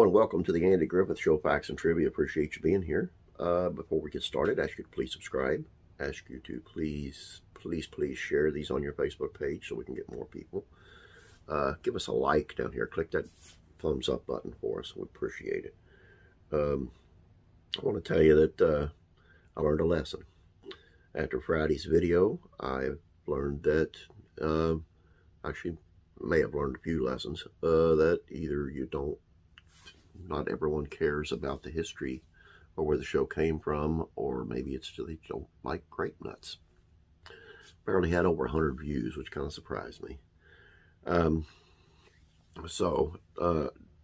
and welcome to the Andy Griffith Show, Facts and Trivia. Appreciate you being here. Before we get started, ask you to please subscribe. Ask you to please share these on your Facebook page so we can get more people. Give us a like down here. Click that thumbs up button for us. We appreciate it. I want to tell you that I learned a lesson. After Friday's video, I've learned that, actually may have learned a few lessons, that either not everyone cares about the history or where the show came from, or maybe it's just they don't like grape nuts. Barely had over 100 views, which kind of surprised me.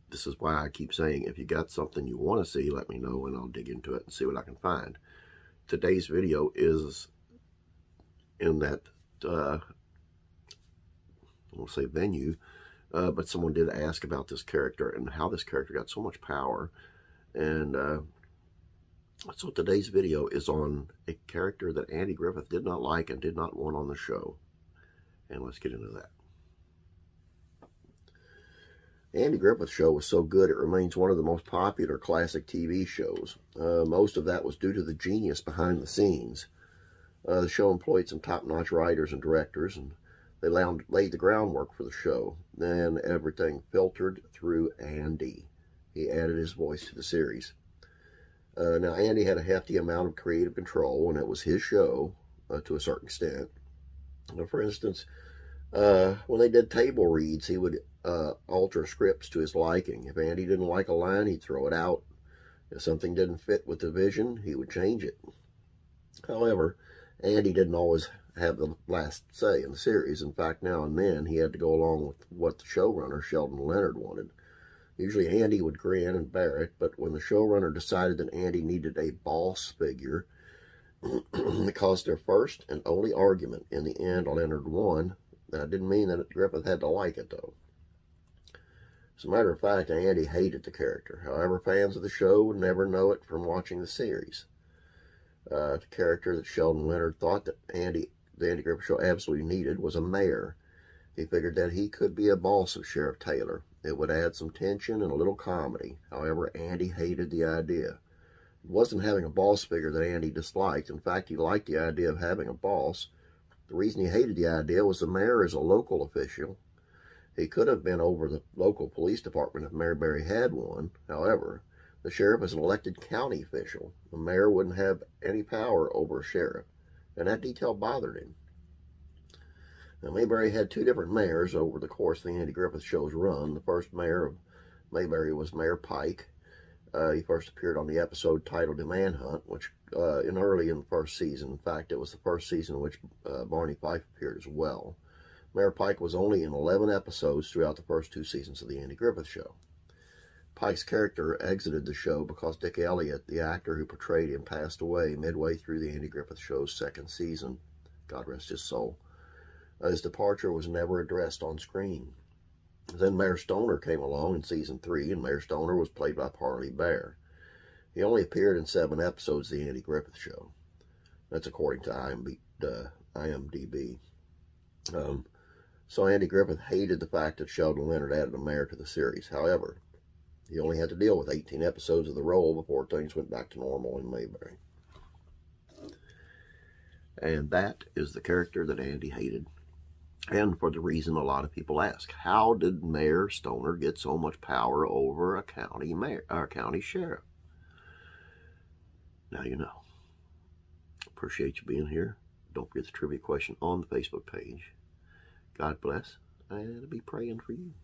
This is why I keep saying, if you got something you want to see, let me know and I'll dig into it and see what I can find. Today's video is in that, I won't say venue, but someone did ask about this character and how this character got so much power. And so today's video is on a character that Andy Griffith did not like and did not want on the show. And let's get into that. Andy Griffith's show was so good it remains one of the most popular classic TV shows. Most of that was due to the genius behind the scenes. The show employed some top-notch writers and directors, and they laid the groundwork for the show. Then everything filtered through Andy. He added his voice to the series. Now, Andy had a hefty amount of creative control, and it was his show to a certain extent. For instance, when they did table reads, he would alter scripts to his liking. If Andy didn't like a line, he'd throw it out. If something didn't fit with the vision, he would change it. However, Andy didn't always have the last say in the series. In fact, now and then, he had to go along with what the showrunner, Sheldon Leonard, wanted. Usually, Andy would grin and bear it, but when the showrunner decided that Andy needed a boss figure, it caused their first and only argument. In the end, Leonard won. That didn't mean that Griffith had to like it, though. As a matter of fact, Andy hated the character. However, fans of the show would never know it from watching the series. The character that Sheldon Leonard thought that the Andy Griffith Show absolutely needed was a mayor. He figured that he could be a boss of Sheriff Taylor. It would add some tension and a little comedy. However, Andy hated the idea. It wasn't having a boss figure that Andy disliked. In fact, he liked the idea of having a boss. The reason he hated the idea was the mayor is a local official. He could have been over the local police department if Mayberry had one. However, the sheriff is an elected county official. The mayor wouldn't have any power over a sheriff, and that detail bothered him. Now, Mayberry had two different mayors over the course of the Andy Griffith Show's run. The first mayor of Mayberry was Mayor Pike. He first appeared on the episode titled The Manhunt, which early in the first season. In fact, it was the first season in which Barney Fife appeared as well. Mayor Pike was only in 11 episodes throughout the first two seasons of the Andy Griffith Show. Pike's character exited the show because Dick Elliott, the actor who portrayed him, passed away midway through the Andy Griffith Show's second season. God rest his soul. His departure was never addressed on screen. Then Mayor Stoner came along in season 3, and Mayor Stoner was played by Parley Bear. He only appeared in 7 episodes of the Andy Griffith Show. That's according to IMDb. So Andy Griffith hated the fact that Sheldon Leonard added a mayor to the series. However, he only had to deal with 18 episodes of the role before things went back to normal in Mayberry. And that is the character that Andy hated. And for the reason a lot of people ask, how did Mayor Stoner get so much power over a county mayor or county sheriff? Now you know. Appreciate you being here. Don't forget the trivia question on the Facebook page. God bless, and I'll be praying for you.